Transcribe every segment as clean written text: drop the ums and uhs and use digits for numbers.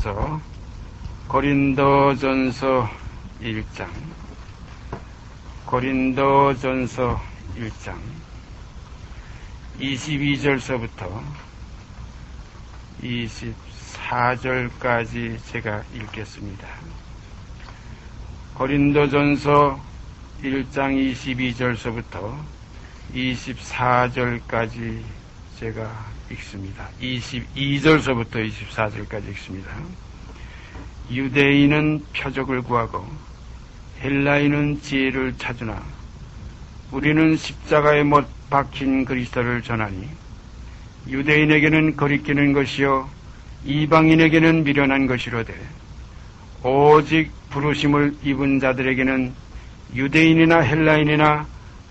10절서부터 고린도전서 1장, 고린도전서 1장 22절서부터 24절까지 제가 읽겠습니다. 고린도전서 1장 22절서부터 24절까지 제가 읽습니다. 22절서부터 24절까지 읽습니다. 유대인은 표적을 구하고 헬라인은 지혜를 찾으나 우리는 십자가에 못 박힌 그리스도를 전하니 유대인에게는 거리끼는 것이요 이방인에게는 미련한 것이로되 오직 부르심을 입은 자들에게는 유대인이나 헬라인이나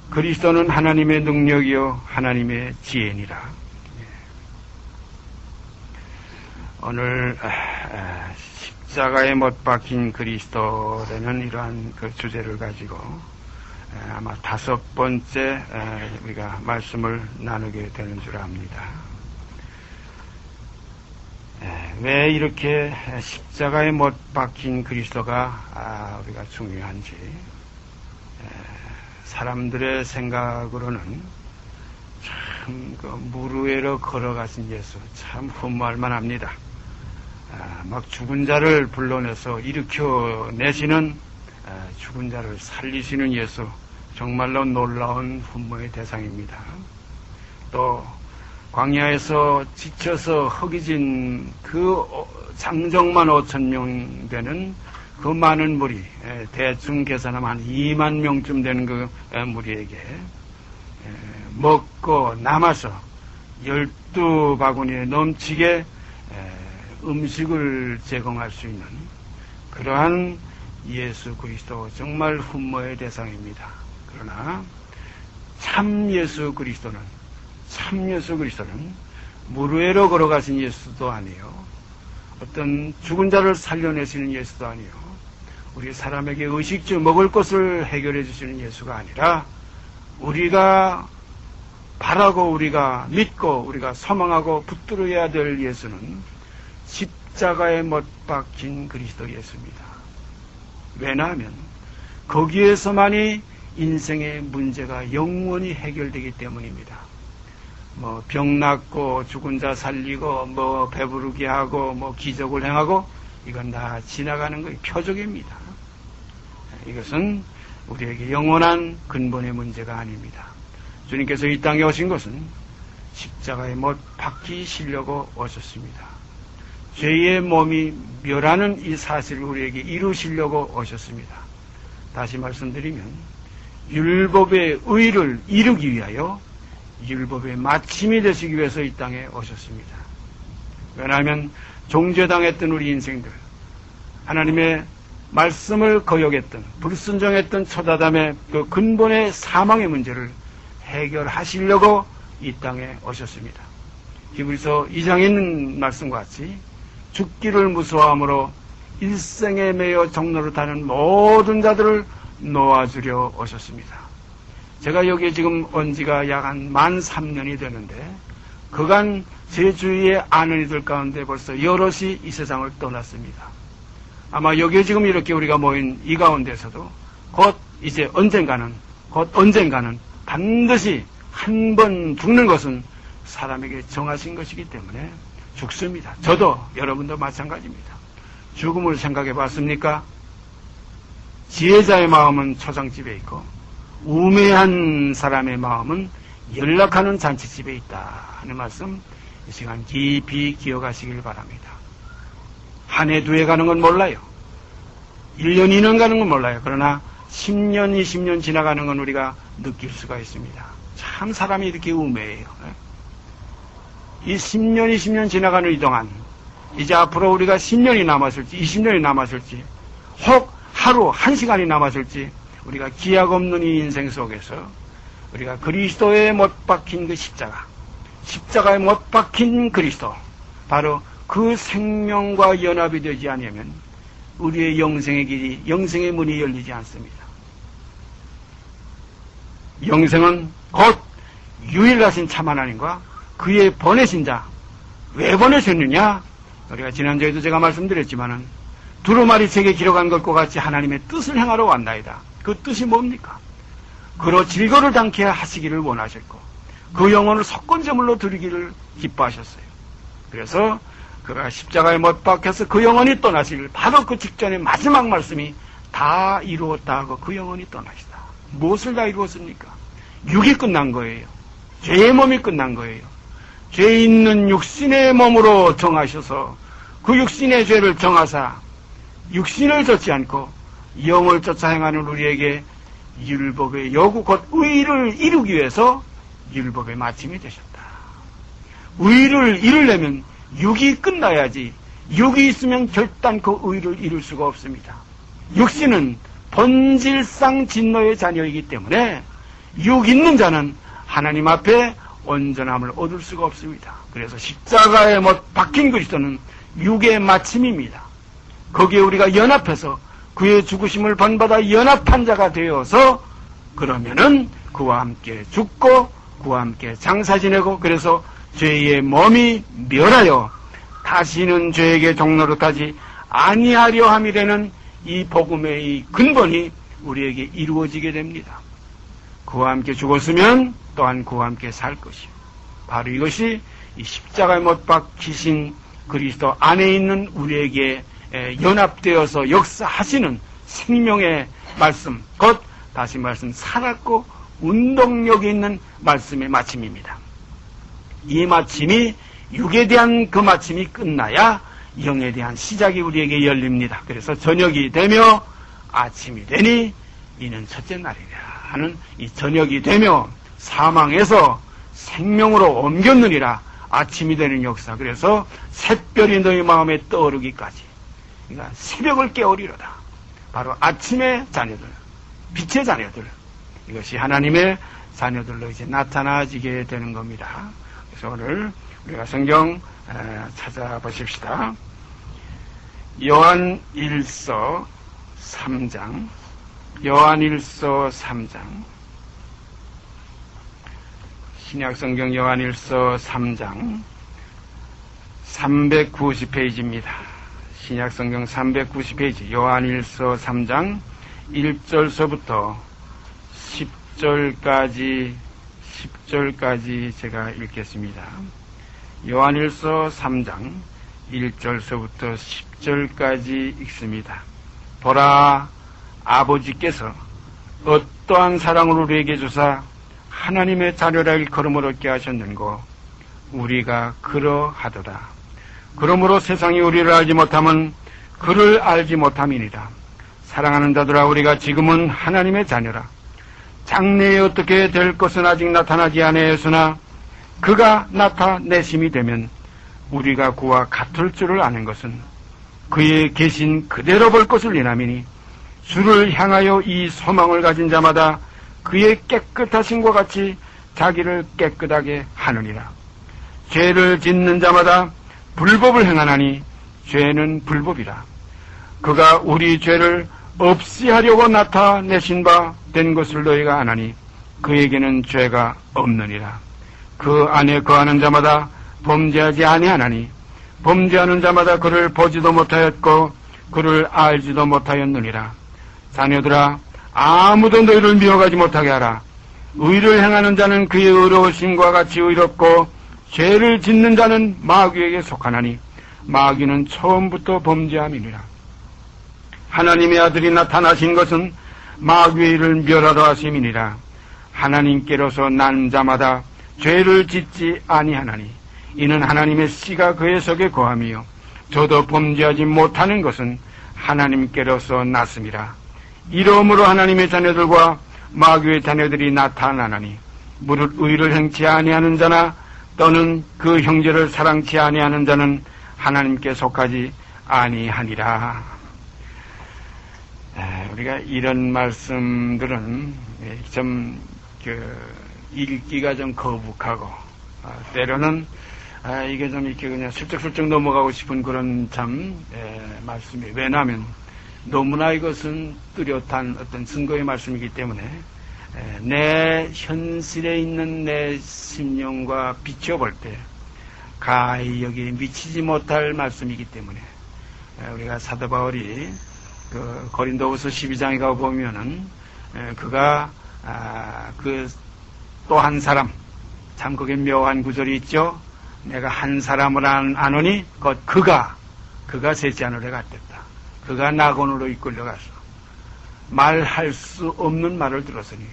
그리스도는 하나님의 능력이요 하나님의 지혜니라. 오늘 십자가에 못 박힌 그리스도라는 이러한 그 주제를 가지고 아마 5번째 우리가 말씀을 나누게 되는 줄 압니다. 왜 이렇게 십자가에 못 박힌 그리스도가 우리가 중요한지, 사람들의 생각으로는 참 그 무르웨로 걸어가신 예수 참 흠모할 만합니다. 막 죽은 자를 불러내서 일으켜내시는, 죽은 자를 살리시는 예수, 정말로 놀라운 흠모의 대상입니다. 또 광야에서 지쳐서 허기진 그 장정만 5,000명 되는 그 많은 무리, 대충 계산하면 한 2만 명쯤 되는 그 무리에게 먹고 남아서 12바구니에 넘치게 음식을 제공할 수 있는 그러한 예수 그리스도, 정말 흠모의 대상입니다. 그러나 참 예수 그리스도는 무르웨로 걸어가신 예수도 아니에요. 어떤 죽은 자를 살려내시는 예수도 아니에요. 우리 사람에게 의식주 먹을 것을 해결해 주시는 예수가 아니라 우리가 바라고 우리가 믿고 우리가 소망하고 붙들어야 될 예수는 십자가에 못 박힌 그리스도 예수입니다. 왜냐하면 거기에서만이 인생의 문제가 영원히 해결되기 때문입니다. 병 낫고 죽은 자 살리고 배부르게 하고 기적을 행하고 이건 다 지나가는 것이 표적입니다. 이것은 우리에게 영원한 근본의 문제가 아닙니다. 주님께서 이 땅에 오신 것은 십자가에 못 박히시려고 오셨습니다. 죄의 몸이 멸하는 이 사실을 우리에게 이루시려고 오셨습니다. 다시 말씀드리면 율법의 의를 이루기 위하여 율법의 마침이 되시기 위해서 이 땅에 오셨습니다. 왜냐하면 종죄당했던 우리 인생들, 하나님의 말씀을 거역했던, 불순종했던 초다담의 그 근본의 사망의 문제를 해결하시려고 이 땅에 오셨습니다. 히브리서 2장에 있는 말씀과 같이 죽기를 무서워함으로 일생에 매여 종로를 타는 모든 자들을 놓아주려 오셨습니다. 제가 여기에 지금 온 지가 약 한 만 3년이 되는데 그간 제 주위에 아는 이들 가운데 벌써 여럿이 이 세상을 떠났습니다. 아마 여기에 지금 이렇게 우리가 모인 이 가운데서도 곧 언젠가는 반드시 한 번 죽는 것은 사람에게 정하신 것이기 때문에 죽습니다. 저도 여러분도 마찬가지입니다. 죽음을 생각해 봤습니까? 지혜자의 마음은 초상집에 있고 우매한 사람의 마음은 연락하는 잔치집에 있다 하는 말씀 이 시간 깊이 기억하시길 바랍니다. 한 해, 2해 가는 건 몰라요. 1년, 2년 가는 건 몰라요. 그러나 10년, 20년 지나가는 건 우리가 느낄 수가 있습니다. 참 사람이 이렇게 우매해요. 이 10년, 20년 지나가는 이 동안 이제 앞으로 우리가 10년이 남았을지 20년이 남았을지 혹 하루 1시간이 남았을지 우리가 기약 없는 이 인생 속에서 우리가 그리스도에 못 박힌 그 십자가에 못 박힌 그리스도, 바로 그 생명과 연합이 되지 않으면 우리의 영생의 길이, 영생의 문이 열리지 않습니다. 영생은 곧 유일하신 참 하나님과 그의 보내신 자, 왜 보내셨느냐? 우리가 지난주에도 제가 말씀드렸지만은 두루마리 책에 기록한 것과 같이 하나님의 뜻을 행하러 왔나이다. 그 뜻이 뭡니까? 그로 질거를 당케 하시기를 원하셨고 그 영혼을 석권제물로 드리기를 기뻐하셨어요. 그래서 그가 십자가에 못 박혀서 그 영혼이 떠나시길 바로 그 직전에 마지막 말씀이 다 이루었다 하고 그 영혼이 떠나시다. 무엇을 다 이루었습니까? 육이 끝난 거예요. 죄의 몸이 끝난 거예요. 죄 있는 육신의 몸으로 정하셔서 그 육신의 죄를 정하사 육신을 좇지 않고 영을 쫓아 행하는 우리에게 율법의 요구 곧 의를 이루기 위해서 율법의 마침이 되셨다. 의를 이루려면 육이 끝나야지 육이 있으면 결단코 의를 이룰 수가 없습니다. 육신은 본질상 진노의 자녀이기 때문에 육 있는 자는 하나님 앞에 온전함을 얻을 수가 없습니다. 그래서 십자가에 못 박힌 그리스도는 육의 마침입니다. 거기에 우리가 연합해서 그의 죽으심을 본받아 연합한 자가 되어서 그러면은 그와 함께 죽고 그와 함께 장사 지내고 그래서 죄의 몸이 멸하여 다시는 죄에게 종노릇하지 아니하려 함이라는 이 복음의 이 근본이 우리에게 이루어지게 됩니다. 그와 함께 죽었으면 또한 그와 함께 살 것이요. 바로 이것이 이 십자가에 못 박히신 그리스도 안에 있는 우리에게 연합되어서 역사하시는 생명의 말씀, 곧 다시 말씀 살았고 운동력이 있는 말씀의 마침입니다. 이 마침이 육에 대한 그 마침이 끝나야 영에 대한 시작이 우리에게 열립니다. 그래서 저녁이 되며 아침이 되니 이는 첫째 날이라 하는 이 저녁이 되며 사망에서 생명으로 옮겼느니라 아침이 되는 역사. 그래서 샛별이 너희 마음에 떠오르기까지 그러니까 새벽을 깨우리로다. 바로 아침의 자녀들, 빛의 자녀들, 이것이 하나님의 자녀들로 이제 나타나지게 되는 겁니다. 그래서 오늘 우리가 성경 찾아보십시다. 요한일서 3장, 요한일서 3장, 신약성경 요한일서 3장 390페이지입니다. 신약성경 390페이지 요한일서 3장 1절서부터 10절까지 제가 읽겠습니다. 요한일서 3장 1절서부터 10절까지 읽습니다. 보라, 아버지께서 어떠한 사랑을 우리에게 주사 하나님의 자녀라 일컬음을 얻게 하셨는고 우리가 그러하도다. 그러므로 세상이 우리를 알지 못함은 그를 알지 못함이니라. 사랑하는 자들아, 우리가 지금은 하나님의 자녀라. 장래에 어떻게 될 것은 아직 나타나지 아니하였으나 그가 나타내심이 되면 우리가 그와 같을 줄을 아는 것은 그의 계신 그대로 볼 것을 인함이니 주를 향하여 이 소망을 가진 자마다 그의 깨끗하심과 같이 자기를 깨끗하게 하느니라. 죄를 짓는 자마다 불법을 행하나니 죄는 불법이라. 그가 우리 죄를 없이 하려고 나타내신 바 된 것을 너희가 아나니 그에게는 죄가 없느니라. 그 안에 거하는 자마다 범죄하지 아니하나니 범죄하는 자마다 그를 보지도 못하였고 그를 알지도 못하였느니라. 자녀들아, 아무도 너희를 미워하지 못하게 하라. 의를 행하는 자는 그의 의로우심과 같이 의롭고 죄를 짓는 자는 마귀에게 속하나니 마귀는 처음부터 범죄함이니라. 하나님의 아들이 나타나신 것은 마귀의 일을 멸하러 하심이니라. 하나님께로서 난 자마다 죄를 짓지 아니하나니 이는 하나님의 씨가 그의 속에 거함이요 저도 범죄하지 못하는 것은 하나님께로서 났음이라. 이러므로 하나님의 자녀들과 마귀의 자녀들이 나타나나니 무릇 의를 행치 아니하는 자나 또는 그 형제를 사랑치 아니하는 자는 하나님께 속하지 아니하니라. 우리가 이런 말씀들은 좀 읽기가 좀 거북하고 때로는 이게 좀 이렇게 그냥 슬쩍슬쩍 넘어가고 싶은 그런 말씀이에요. 왜냐하면 너무나 이것은 뚜렷한 어떤 증거의 말씀이기 때문에 내 현실에 있는 내 심령과 비춰볼 때 가히 여기에 미치지 못할 말씀이기 때문에 우리가 사도 바울이 그 고린도후서 12장에 가 보면은 그가 그 또 한 사람, 참 그게 묘한 구절이 있죠. 내가 한 사람을 아노니 곧 그가 셋째 하늘에 갔댔다. 그가 낙원으로 이끌려가서 말할 수 없는 말을 들었으니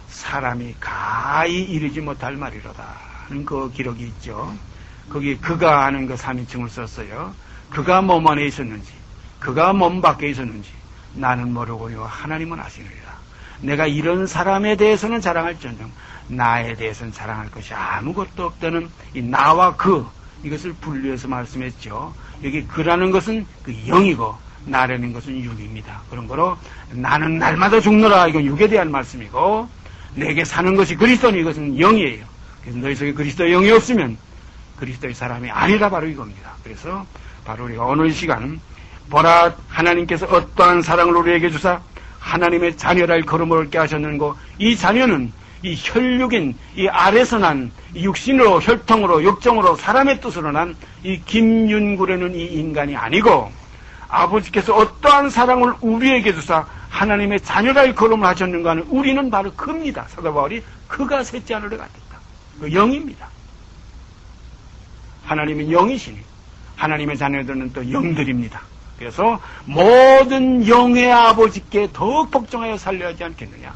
사람이 가히 이르지 못할 말이로다 하는 그 기록이 있죠. 거기 그가 하는 그 3인칭을 썼어요. 그가 몸 안에 있었는지 그가 몸 밖에 있었는지 나는 모르고요 하나님은 아시느니라. 내가 이런 사람에 대해서는 자랑할지언정 나에 대해서는 자랑할 것이 아무것도 없다는 이 나와 그 이것을 분리해서 말씀했죠. 여기 그라는 것은 그 영이고 나라는 것은 육입니다. 그런 거로 나는 날마다 죽노라 이건 육에 대한 말씀이고 내게 사는 것이 그리스도니 이것은 영이에요. 그래서 너희 속에 그리스도의 영이 없으면 그리스도의 사람이 아니라 바로 이겁니다. 그래서 바로 우리가 오늘 시간 보라 하나님께서 어떠한 사랑을 우리에게 주사 하나님의 자녀랄 거름을 얻게 하셨는고 이 자녀는 이 혈육인 이 알에서 난 육신으로 혈통으로 육정으로 사람의 뜻으로 난 이 김윤구라는 이 인간이 아니고 아버지께서 어떠한 사랑을 우리에게 주사 하나님의 자녀랄 거름을 하셨는가 하는 우리는 바로 그입니다. 사도 바울이 그가 셋째 하늘에 갔다. 그 영입니다. 하나님은 영이시니 하나님의 자녀들은 또 영들입니다. 그래서 모든 영의 아버지께 더욱 복종하여 살려야 하지 않겠느냐.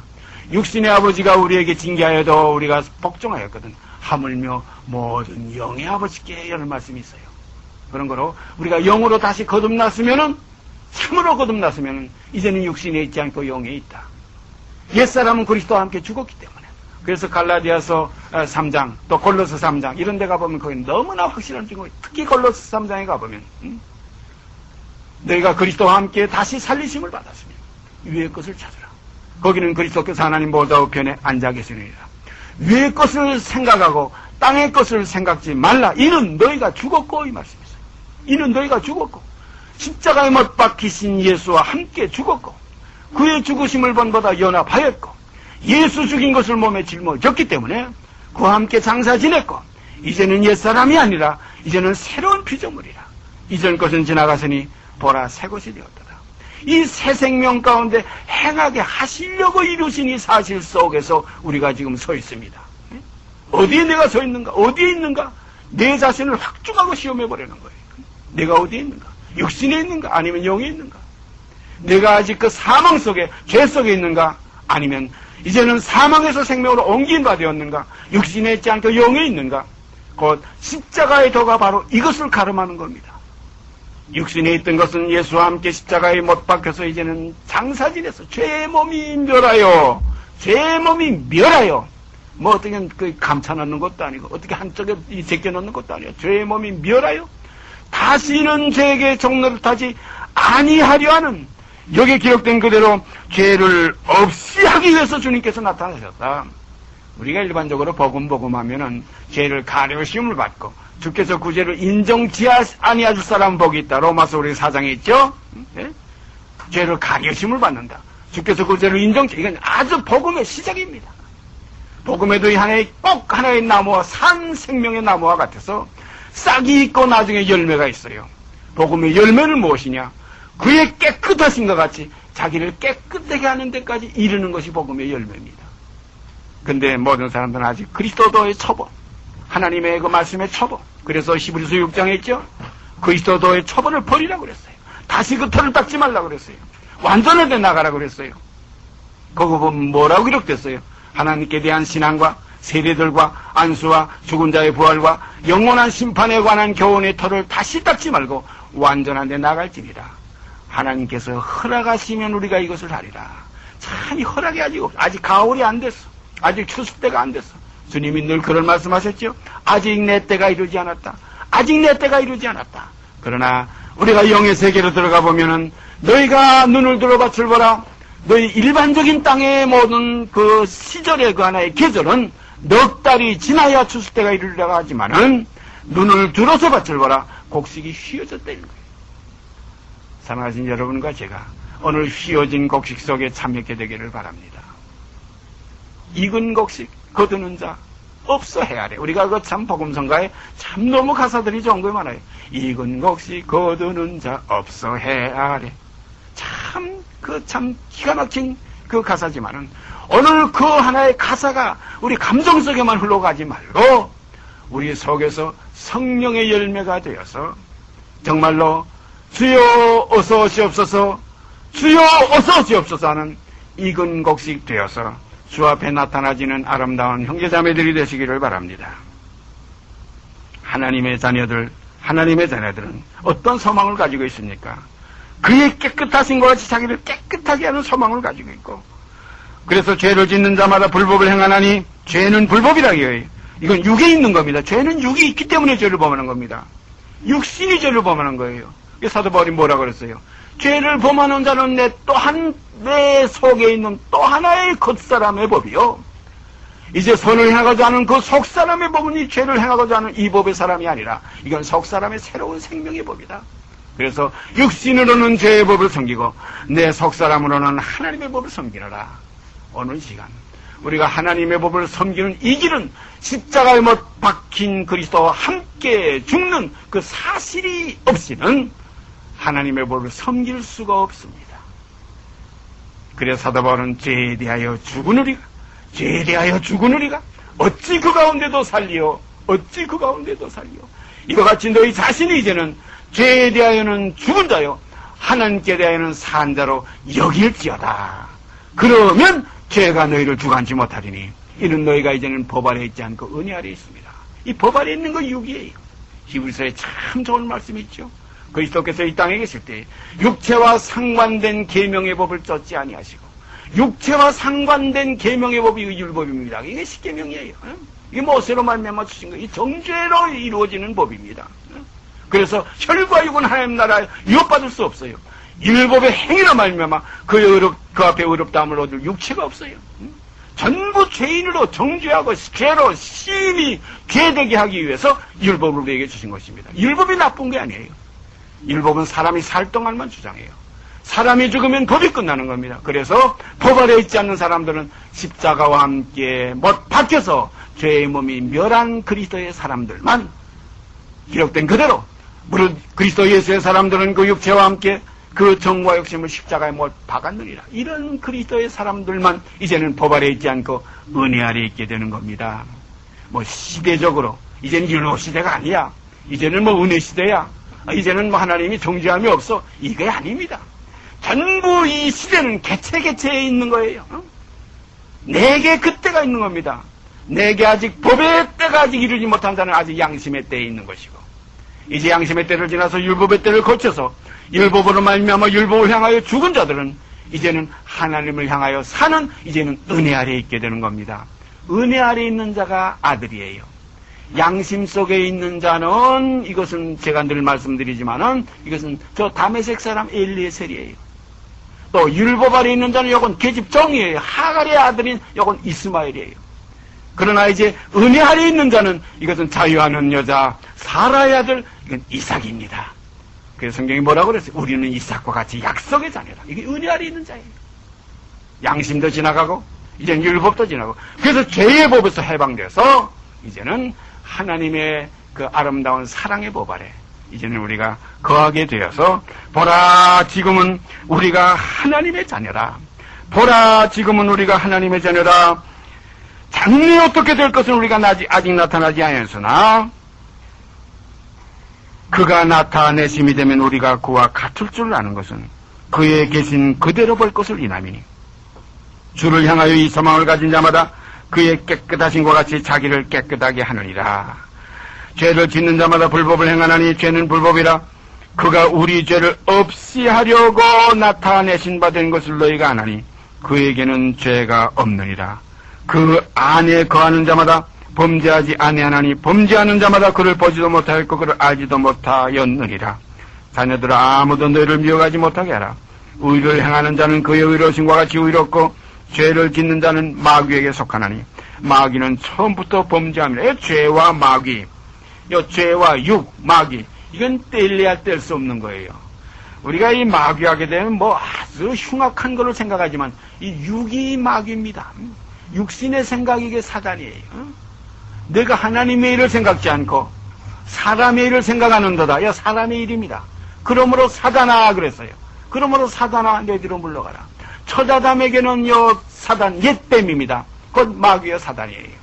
육신의 아버지가 우리에게 징계하여도 우리가 복종하였거든. 하물며 모든 영의 아버지께 이런 말씀이 있어요. 그런 거로 우리가 영으로 다시 거듭났으면은 참으로 거듭났으면은 이제는 육신에 있지 않고 영에 있다. 옛사람은 그리스도와 함께 죽었기 때문에. 그래서 갈라디아서 3장 또 골로새 3장 이런 데 가보면 거기 너무나 확실한 증거. 특히 골로새 3장에 가보면 너희가 그리스도와 함께 다시 살리심을 받았으면 위의 것을 찾으라. 거기는 그리스도께서 하나님 보좌 우편에 앉아 계시느니라. 위의 것을 생각하고 땅의 것을 생각지 말라. 이는 너희가 죽었고 이 말씀이세요. 이는 너희가 죽었고 십자가에 못 박히신 예수와 함께 죽었고 그의 죽으심을 본보다 연합하였고 예수 죽인 것을 몸에 짊어졌기 때문에 그와 함께 장사 지냈고 이제는 옛사람이 아니라 이제는 새로운 피조물이라. 이전 것은 지나갔으니 보라 새 것이 되었다. 이 새 생명 가운데 행하게 하시려고 이루신 이 사실 속에서 우리가 지금 서 있습니다. 어디에 내가 서 있는가? 어디에 있는가? 내 자신을 확증하고 시험해보려는 거예요. 내가 어디에 있는가? 육신에 있는가? 아니면 영에 있는가? 내가 아직 그 사망 속에, 죄 속에 있는가? 아니면 이제는 사망에서 생명으로 옮긴 바 되었는가? 육신에 있지 않고 영에 있는가? 곧 십자가의 도가 바로 이것을 가름하는 겁니다. 육신에 있던 것은 예수와 함께 십자가에 못 박혀서 이제는 장사진에서 죄의 몸이 멸하여 죄의 몸이 멸하여 뭐 어떻게 그 감춰놓는 것도 아니고 어떻게 한쪽에 제껴놓는 것도 아니고 죄의 몸이 멸하여 다시는 죄에게 종노릇하지 아니하려 하는 여기에 기록된 그대로 죄를 없이 하기 위해서 주님께서 나타나셨다. 우리가 일반적으로 복음하면은 죄를 가려심을 받고 주께서 구제를 인정지 아니하실 사람 복이 있다. 로마서 우리 4장에 있죠. 네? 죄를 가려심을 받는다. 주께서 구제를 이건 아주 복음의 시작입니다. 복음에도 꼭 하나의 나무와 산 생명의 나무와 같아서 싹이 있고 나중에 열매가 있어요. 복음의 열매는 무엇이냐? 그의 깨끗하신 것 같이 자기를 깨끗하게 하는 데까지 이르는 것이 복음의 열매입니다. 근데 모든 사람들은 아직 그리스도도의 처본, 하나님의 그 말씀의 처본, 그래서 히브리서 6장에 있죠. 그리스도도의 처본을 버리라고 그랬어요. 다시 그 털을 닦지 말라고 그랬어요. 완전하게 나가라고 그랬어요. 거기 보면 뭐라고 기록됐어요? 하나님께 대한 신앙과 세례들과 안수와 죽은 자의 부활과 영원한 심판에 관한 교훈의 털을 다시 닦지 말고 완전한 데 나갈지니라. 하나님께서 허락하시면 우리가 이것을 하리라. 참 이 허락이 아직 가을이 안 됐어. 아직 추수 때가 안 됐어. 주님이 늘 그런 말씀하셨죠. 아직 내 때가 이르지 않았다. 아직 내 때가 이르지 않았다. 그러나 우리가 영의 세계로 들어가 보면은 너희가 눈을 들어 밭을 보라. 너희 일반적인 땅의 모든 그 시절의 그 하나의 계절은 넉 달이 지나야 추수 때가 이르리라고 하지만은 눈을 들어서 밭을 보라. 곡식이 휘어졌다 이런 거예요. 사랑하신 여러분과 제가 오늘 휘어진 곡식 속에 참여하게 되기를 바랍니다. 익은 곡식 거두는 자 없어 헤아래. 우리가 그 참 복음성가에 참 너무 가사들이 좋은 거 많아요. 익은 곡식 거두는 자 없어 헤아래. 참 기가 막힌 그 가사지만은 오늘 그 하나의 가사가 우리 감정 속에만 흘러가지 말고 우리 속에서 성령의 열매가 되어서 정말로 주여 어서 오시옵소서, 주여 어서 오시옵소서 하는 익은 곡식 되어서 주 앞에 나타나지는 아름다운 형제자매들이 되시기를 바랍니다. 하나님의 자녀들은 어떤 소망을 가지고 있습니까? 그의 깨끗하신 것 같이 자기를 깨끗하게 하는 소망을 가지고 있고, 그래서 죄를 짓는 자마다 불법을 행하나니 죄는 불법이라 해요. 이건 육에 있는 겁니다. 죄는 육이 있기 때문에 죄를 범하는 겁니다. 육신이 죄를 범하는 거예요. 사도 바울이 뭐라고 그랬어요? 죄를 범하는 자는 내 속에 있는 또 하나의 겉사람의 법이요. 이제 선을 행하고자 하는 그 속사람의 법은 이 죄를 행하고자 하는 이 법의 사람이 아니라 이건 속사람의 새로운 생명의 법이다. 그래서 육신으로는 죄의 법을 섬기고 내 속사람으로는 하나님의 법을 섬기노라. 어느 시간 우리가 하나님의 법을 섬기는 이 길은 십자가에 못 박힌 그리스도와 함께 죽는 그 사실이 없이는 하나님의 법을 섬길 수가 없습니다. 그래서 사도 바울은 죄에 대하여 죽으느리가 어찌 그 가운데도 살리요, 어찌 그 가운데도 살리요. 이와 같이 너희 자신이 이제는 죄에 대하여는 죽은 자요 하나님께 대하여는 산 자로 여길지어다. 그러면 죄가 너희를 주관치 못하리니 이는 너희가 이제는 법 아래 있지 않고 은혜 아래 있습니다. 이 법 아래 있는 거 육이에요. 히브리서에 참 좋은 말씀이 있죠. 그리스도께서 이 땅에 계실 때 육체와 상관된 계명의 법을 쫓지 아니하시고, 육체와 상관된 계명의 법이 율법입니다. 이게 십계명이에요. 이게 모세로 말미암아 주신 거예요. 이 정죄로 이루어지는 법입니다. 그래서 혈과 육은 하나님 나라에 유업받을 수 없어요. 율법의 행위로 말미암아 그 앞에 의롭다함을 얻을 육체가 없어요. 전부 죄인으로 정죄하고 죄로 심히 죄되게 하기 위해서 율법을 우리에게 주신 것입니다. 율법이 나쁜 게 아니에요. 율법은 사람이 살 동안만 주장해요. 사람이 죽으면 법이 끝나는 겁니다. 그래서 법 아래 있지 않는 사람들은 십자가와 함께 못 박혀서 죄의 몸이 멸한 그리스도의 사람들만 기록된 그대로, 무릇 그리스도 예수의 사람들은 그 육체와 함께 그 정과 욕심을 십자가에 못 박았느니라. 이런 그리스도의 사람들만 이제는 법 아래 있지 않고 은혜 아래 있게 되는 겁니다. 시대적으로 이제는 율법 시대가 아니야, 이제는 은혜 시대야, 이제는 하나님이 정죄함이 없어, 이게 아닙니다. 전부 이 시대는 개체에 있는 거예요. 내게 그때가 있는 겁니다. 내게 아직 법의 때가 아직 이르지 못한 자는 아직 양심의 때에 있는 것이고, 이제 양심의 때를 지나서 율법의 때를 거쳐서 율법으로 말미암아 율법을 향하여 죽은 자들은 이제는 하나님을 향하여 사는 이제는 은혜 아래 있게 되는 겁니다. 은혜 아래 있는 자가 아들이에요. 양심 속에 있는 자는, 이것은 제가 늘 말씀드리지만은 이것은 저 다메섹 사람 엘리에셀이에요. 또 율법 아래 있는 자는 이건 계집 종이에요. 하갈의 아들인 이건 이스마엘이에요. 그러나 이제 은혜 아래 있는 자는 이것은 자유하는 여자 사라의 아들, 이건 이삭입니다. 그래서 성경이 뭐라고 그랬어요? 우리는 이삭과 같이 약속의 자녀다. 이게 은혜 아래 있는 자예요. 양심도 지나가고 이제는 율법도 지나고, 그래서 죄의 법에서 해방돼서 이제는 하나님의 그 아름다운 사랑의 법 아래 이제는 우리가 거하게 되어서, 보라 지금은 우리가 하나님의 자녀다. 보라 지금은 우리가 하나님의 자녀다. 장래 어떻게 될 것은 우리가 아직 나타나지 않았으나 그가 나타내심이 되면 우리가 그와 같을 줄 아는 것은 그에 계신 그대로 볼 것을 이남이니, 주를 향하여 이 소망을 가진 자마다 그의 깨끗하신 것 같이 자기를 깨끗하게 하느니라. 죄를 짓는 자마다 불법을 행하나니 죄는 불법이라. 그가 우리 죄를 없이 하려고 나타내신 바 된 것을 너희가 아나니 그에게는 죄가 없느니라. 그 안에 거하는 자마다 범죄하지 아니하나니 범죄하는 자마다 그를 보지도 못하였고 그를 알지도 못하였느니라. 자녀들아, 아무도 너희를 미워하지 못하게 하라. 의를 행하는 자는 그의 의로우심과 같이 의롭고 죄를 짓는 자는 마귀에게 속하나니 마귀는 처음부터 범죄함이라. 죄와 마귀, 죄와 육, 마귀, 이건 뗄래야 뗄 수 없는 거예요. 우리가 이 마귀하게 되면 아주 흉악한 걸로 생각하지만 이 육이 마귀입니다. 육신의 생각이 이게 사단이에요. 내가 하나님의 일을 생각지 않고 사람의 일을 생각하는도다. 야, 사람의 일입니다. 그러므로 사단아 그랬어요. 그러므로 사단아 내 뒤로 물러가라. 첫 아담에게는 사단 옛뱀입니다. 곧 마귀여 사단이에요.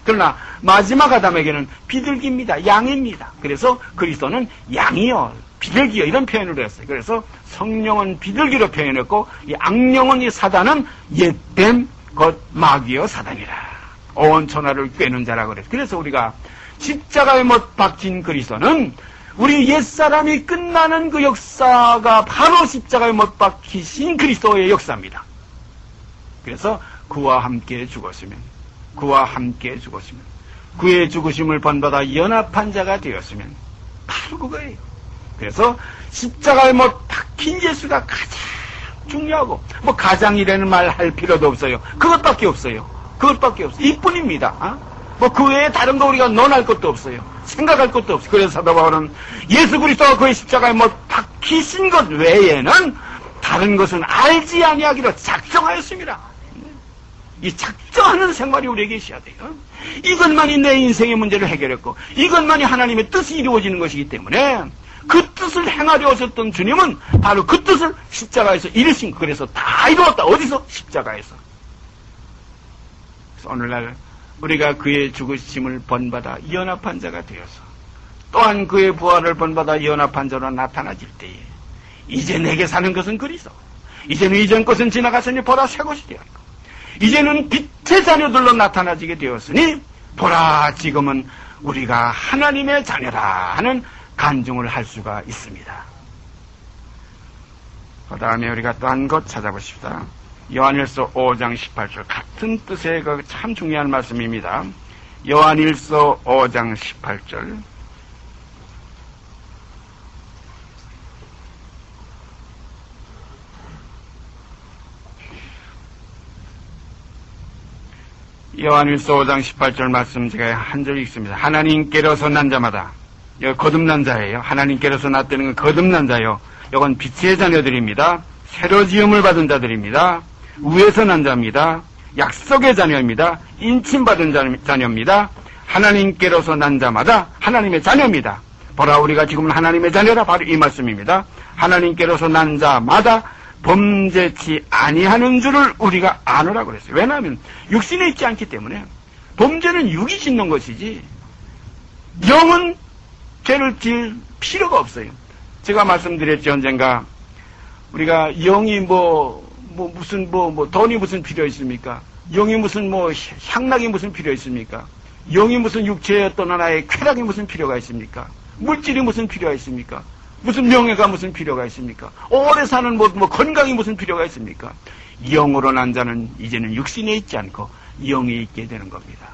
그러나 마지막 아담에게는 비둘기입니다. 양입니다. 그래서 그리스도는 양이요 비둘기요 이런 표현을 했어요. 그래서 성령은 비둘기로 표현했고 이 악령은 이 사단은 옛뱀 곧 마귀여 사단이라. 온 천하를 꿰는 자라 그랬어요. 그래서 우리가 십자가에 못 박힌 그리스도는 우리 옛사람이 끝나는 그 역사가 바로 십자가에 못 박히신 그리스도의 역사입니다. 그래서 그와 함께 죽었으면 그의 죽으심을 본받아 연합한 자가 되었으면 바로 그거예요. 그래서 십자가에 못 박힌 예수가 가장 중요하고 뭐 가장이라는 말 할 필요도 없어요. 그것밖에 없어요. 이뿐입니다. 뭐 그 외에 다른 거 우리가 논할 것도 없어요. 생각할 것도 없어요. 그래서 사도 바울은 예수 그리스도가 그의 십자가에 못 박히신 것 외에는 다른 것은 알지 아니하기로 작정하였습니다. 이 작정하는 생활이 우리에게 있어야 돼요. 이것만이 내 인생의 문제를 해결했고 이것만이 하나님의 뜻이 이루어지는 것이기 때문에 그 뜻을 행하려 하셨던 주님은 바로 그 뜻을 십자가에서 이루신 거. 그래서 다 이루었다. 어디서? 십자가에서. 그래서 오늘날 우리가 그의 죽으심을 본받아 연합한 자가 되어서 또한 그의 부활을 본받아 연합한 자로 나타나질 때에 이제 내게 사는 것은 그리스도, 이제는 이전 것은 지나갔으니 보라 새 것이 되었고 이제는 빛의 자녀들로 나타나지게 되었으니 보라 지금은 우리가 하나님의 자녀라 하는 간증을 할 수가 있습니다. 그 다음에 우리가 또 한 것 찾아보십시다. 요한일서 5장 18절 같은 뜻의 그 참 중요한 말씀입니다. 요한일서 5장 18절 요한일서 5장 18절 말씀 제가 한 절 읽습니다. 하나님께로서 난 자마다, 여기 거듭난 자예요. 하나님께로서 났다는 건 거듭난 자요. 이건 빛의 자녀들입니다. 새로 지음을 받은 자들입니다. 위에서 난 자입니다. 약속의 자녀입니다. 인침받은 자녀입니다. 하나님께로서 난 자마다 하나님의 자녀입니다. 보라 우리가 지금 하나님의 자녀라. 바로 이 말씀입니다. 하나님께로서 난 자마다 범죄치 아니하는 줄을 우리가 아노라 그랬어요. 왜냐하면 육신에 있지 않기 때문에. 범죄는 육이 짓는 것이지 영은 죄를 지을 필요가 없어요. 제가 말씀드렸죠. 언젠가 우리가 영이 돈이 무슨 필요 있습니까? 영이 무슨 향락이 무슨 필요 있습니까? 영이 무슨 육체의 어떤 하나의 쾌락이 무슨 필요가 있습니까? 물질이 무슨 필요가 있습니까? 무슨 명예가 무슨 필요가 있습니까? 오래 사는 건강이 무슨 필요가 있습니까? 영으로 난 자는 이제는 육신에 있지 않고 영에 있게 되는 겁니다.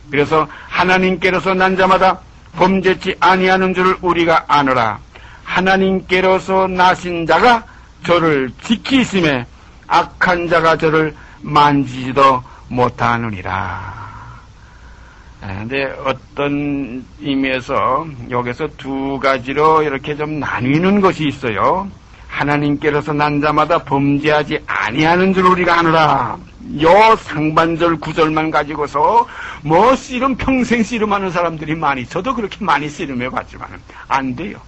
그래서 하나님께로서 난 자마다 범죄치 아니하는 줄을 우리가 아노라. 하나님께로서 나신 자가 저를 지키심에 악한 자가 저를 만지지도 못하느니라. 근데 어떤 의미에서 여기서 두 가지로 이렇게 좀 나뉘는 것이 있어요. 하나님께로서 난 자마다 범죄하지 아니하는 줄 우리가 아노라. 요 상반절 구절만 가지고서 씨름 평생 씨름하는 사람들이 많이, 저도 그렇게 많이 씨름해 봤지만 안 돼요.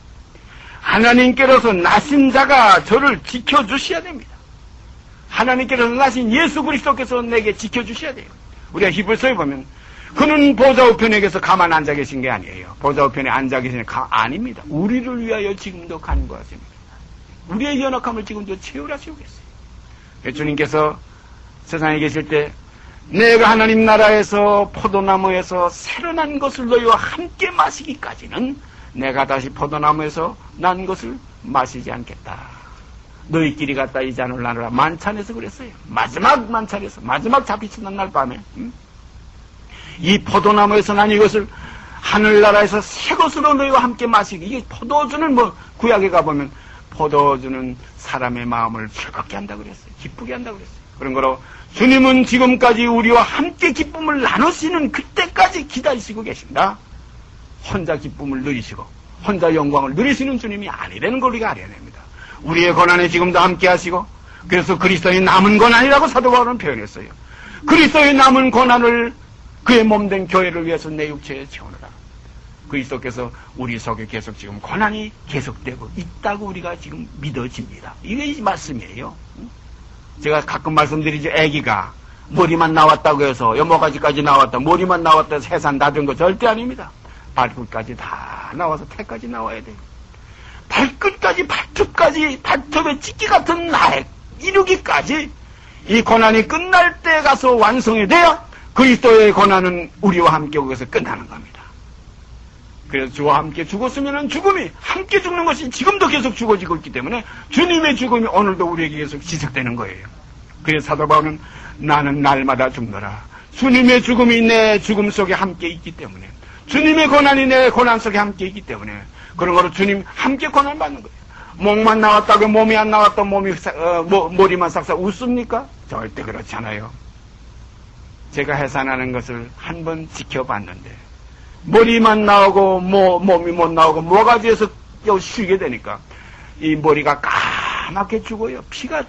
하나님께로서 나신 자가 저를 지켜주셔야 됩니다. 하나님께로서 나신 예수 그리스도께서 내게 지켜주셔야 돼요. 우리가 히브리서에 보면 그는 보좌 우편에게서 가만 앉아 계신 게 아니에요. 보좌 우편에 앉아 계신 게 아닙니다. 우리를 위하여 지금도 간구하십니다. 우리의 연약함을 지금도 채우라시고 계세요. 주님께서 세상에 계실 때 내가 하나님 나라에서 포도나무에서 새로 난 것을 너희와 함께 마시기까지는 내가 다시 포도나무에서 난 것을 마시지 않겠다. 너희끼리 갔다 이 잔을 나누라. 만찬에서 그랬어요. 마지막 만찬에서, 마지막 잡히치는 날 밤에 이 포도나무에서 난 이것을 하늘나라에서 새 것으로 너희와 함께 마시기. 이게 포도주는 구약에 가보면 포도주는 사람의 마음을 즐겁게 한다 그랬어요. 기쁘게 한다 그랬어요. 그런 거로 주님은 지금까지 우리와 함께 기쁨을 나누시는 그때까지 기다리시고 계신다. 혼자 기쁨을 누리시고 혼자 영광을 누리시는 주님이 아니라는 걸 우리가 알아야 됩니다. 우리의 고난에 지금도 함께 하시고, 그래서 그리스도의 남은 고난이라고 사도 바울은 표현했어요. 그리스도의 남은 고난을 그의 몸된 교회를 위해서 내 육체에 채우느라. 그리스도께서 우리 속에 계속 지금 고난이 계속되고 있다고 우리가 지금 믿어집니다. 이게 말씀이에요. 제가 가끔 말씀드리죠. 아기가 머리만 나왔다고 해서 여모가지까지 나왔다, 머리만 나왔다 해서 해산 다 된 거 절대 아닙니다. 발끝까지 다 나와서 태까지 나와야 돼요. 발끝까지, 발톱까지, 발톱에 찍기 같은 날 이루기까지 이 고난이 끝날 때 가서 완성이 돼야 그리스도의 고난은 우리와 함께 거기서 끝나는 겁니다. 그래서 주와 함께 죽었으면 죽음이 함께 죽는 것이 지금도 계속 죽어지고 있기 때문에 주님의 죽음이 오늘도 우리에게 계속 지속되는 거예요. 그래서 사도 바울은 나는 날마다 죽노라. 주님의 죽음이 내 죽음 속에 함께 있기 때문에, 주님의 고난이 내 고난 속에 함께 있기 때문에 그런 거로 주님 함께 고난 받는 거예요. 목만 나왔다고 몸이 안 나왔다 머리만 싹싹 웃습니까? 절대 그렇지 않아요. 제가 해산하는 것을 한 번 지켜봤는데 머리만 나오고 몸이 못 나오고 모가지에서 쉬게 되니까 이 머리가 까맣게 죽어요. 피가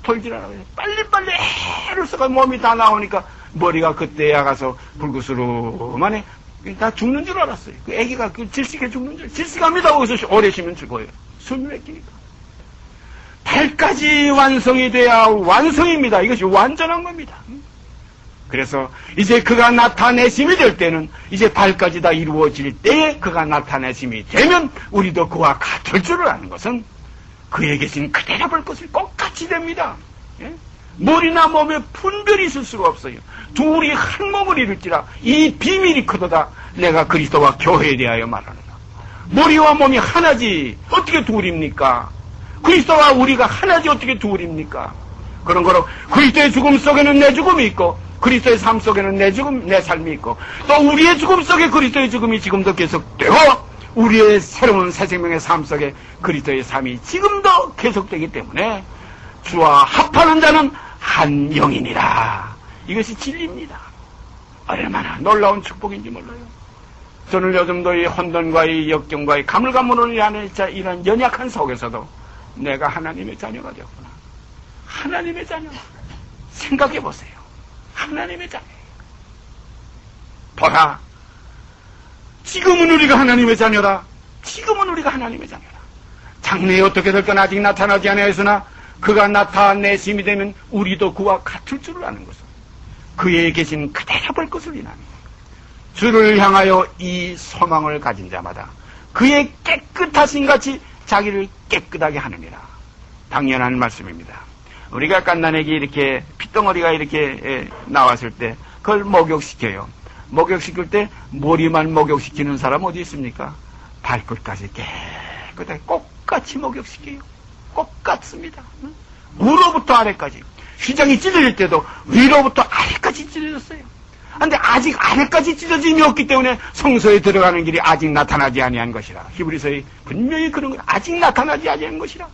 돌질 않아요. 빨리빨리 해를 써가 몸이 다 나오니까 머리가 그때야 가서 불구스름하네. 다 죽는 줄 알았어요. 그 애기가 그 질식해 죽는 줄. 질식합니다. 거기서 오래 쉬면 죽어요. 숨이 맺히니까. 발까지 완성이 돼야 완성입니다. 이것이 완전한 겁니다. 그래서 이제 그가 나타내심이 될 때는 이제 발까지 다 이루어질 때에 그가 나타내심이 되면 우리도 그와 같을 줄을 아는 것은 그에 계신 그대로 볼 것을 똑같이 됩니다. 예? 머리나 몸에 분별이 있을 수가 없어요. 둘이 한 몸을 이룰지라 이 비밀이 크도다. 내가 그리스도와 교회에 대하여 말하노라. 머리와 몸이 하나지 어떻게 둘입니까? 그리스도와 우리가 하나지 어떻게 둘입니까? 그런 거로 그리스도의 죽음 속에는 내 죽음이 있고 그리스도의 삶 속에는 내 죽음, 내 삶이 있고 또 우리의 죽음 속에 그리스도의 죽음이 지금도 계속되고 우리의 새로운 새 생명의 삶 속에 그리스도의 삶이 지금도 계속되기 때문에 주와 합하는 자는 한 영이니라. 이것이 진리입니다. 얼마나 놀라운 축복인지 몰라요. 저는 요즘도 이 혼돈과 이 역경과 이 가물가물을 하는 이런 연약한 속에서도 내가 하나님의 자녀가 되었구나. 하나님의 자녀. 생각해 보세요. 하나님의 자녀. 보라. 지금은 우리가 하나님의 자녀다. 지금은 우리가 하나님의 자녀다. 장래에 어떻게 될 건 아직 나타나지 않았으나 그가 나타내심이 되면 우리도 그와 같을 줄을 아는 것은 그에 계신 그대로 볼 것을 인하니 주를 향하여 이 소망을 가진 자마다 그의 깨끗하신 같이 자기를 깨끗하게 하느니라. 당연한 말씀입니다. 우리가 갓난아기 이렇게 핏덩어리가 이렇게 나왔을 때 그걸 목욕시켜요. 목욕시킬 때 머리만 목욕시키는 사람 어디 있습니까? 발끝까지 깨끗하게 똑같이 목욕시켜요. 똑같습니다. 위로부터 아래까지. 휘장이 찢어질 때도 위로부터 아래까지 찢어졌어요. 그런데 아직 아래까지 찢어짐이 없기 때문에 성소에 들어가는 길이 아직 나타나지 아니한 것이라. 히브리서에 분명히 그런 것, 아직 나타나지 아니한 것이라.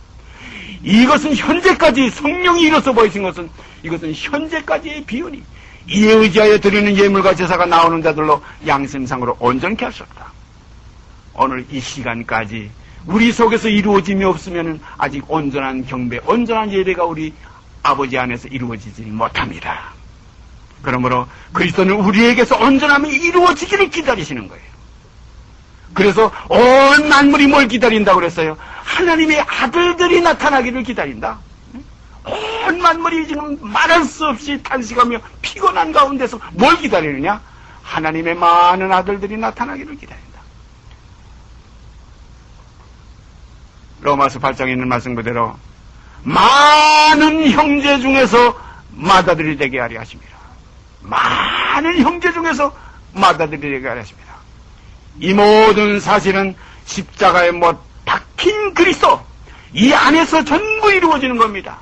이것은 현재까지 성령이 일어서 보이신 것은 이것은 현재까지의 비유니 이에 의지하여 드리는 예물과 제사가 나오는 자들로 양심상으로 온전케 할 수 없다. 오늘 이 시간까지 우리 속에서 이루어짐이 없으면 아직 온전한 경배, 온전한 예배가 우리 아버지 안에서 이루어지지 못합니다. 그러므로 그리스도는 우리에게서 온전함이 이루어지기를 기다리시는 거예요. 그래서 온 만물이 뭘 기다린다고 그랬어요? 하나님의 아들들이 나타나기를 기다린다. 온 만물이 지금 말할 수 없이 탄식하며 피곤한 가운데서 뭘 기다리느냐? 하나님의 많은 아들들이 나타나기를 기다린다. 로마서 8장에 있는 말씀 그대로 많은 형제 중에서 맏아들이 되게 하려 하십니다. 많은 형제 중에서 맏아들이 되게 하려 하십니다. 이 모든 사실은 십자가에 못 박힌 그리스도 이 안에서 전부 이루어지는 겁니다.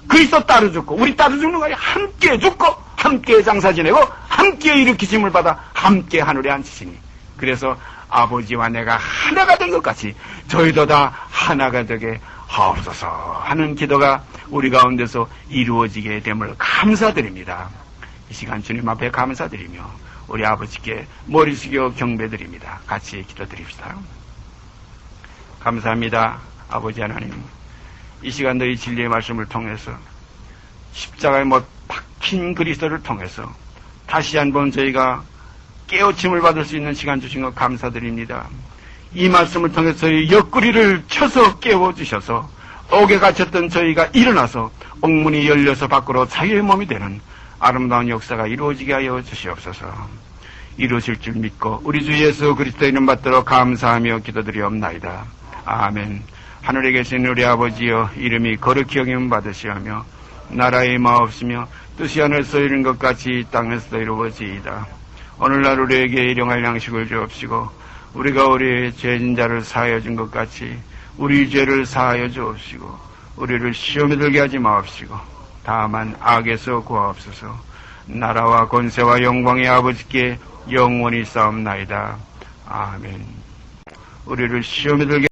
그리스도 따로 죽고 우리 따로 죽는 거 아니야. 함께 죽고 함께 장사 지내고 함께 일으키심을 받아 함께 하늘에 앉히시니 그래서 아버지와 내가 하나가 된 것 같이 저희도 다 하나가 되게 하옵소서 하는 기도가 우리 가운데서 이루어지게 됨을 감사드립니다. 이 시간 주님 앞에 감사드리며 우리 아버지께 머리 숙여 경배드립니다. 같이 기도드립시다. 감사합니다. 아버지 하나님, 이 시간도 이 진리의 말씀을 통해서 십자가에 못 박힌 그리스도를 통해서 다시 한번 저희가 깨우침을 받을 수 있는 시간 주신 것 감사드립니다. 이 말씀을 통해서 저희 옆구리를 쳐서 깨워주셔서 옥에 갇혔던 저희가 일어나서 옥문이 열려서 밖으로 자유의 몸이 되는 아름다운 역사가 이루어지게 하여 주시옵소서. 이루어질 줄 믿고 우리 주 예수 그리스도 이름 받들어 감사하며 기도드리옵나이다. 아멘. 하늘에 계신 우리 아버지여, 이름이 거룩히 여김 받으시오며 나라의 마옵시며 뜻이 하늘에서 이룬 것 같이 땅에서도 이루어지이다. 오늘날 우리에게 일용할 양식을 주옵시고 우리가 우리의 죄진 자를 사하여 준 것 같이 우리 죄를 사하여 주옵시고 우리를 시험에 들게 하지 마옵시고 다만 악에서 구하옵소서. 나라와 권세와 영광의 아버지께 영원히 싸움나이다. 아멘. 우리를 시험에 들게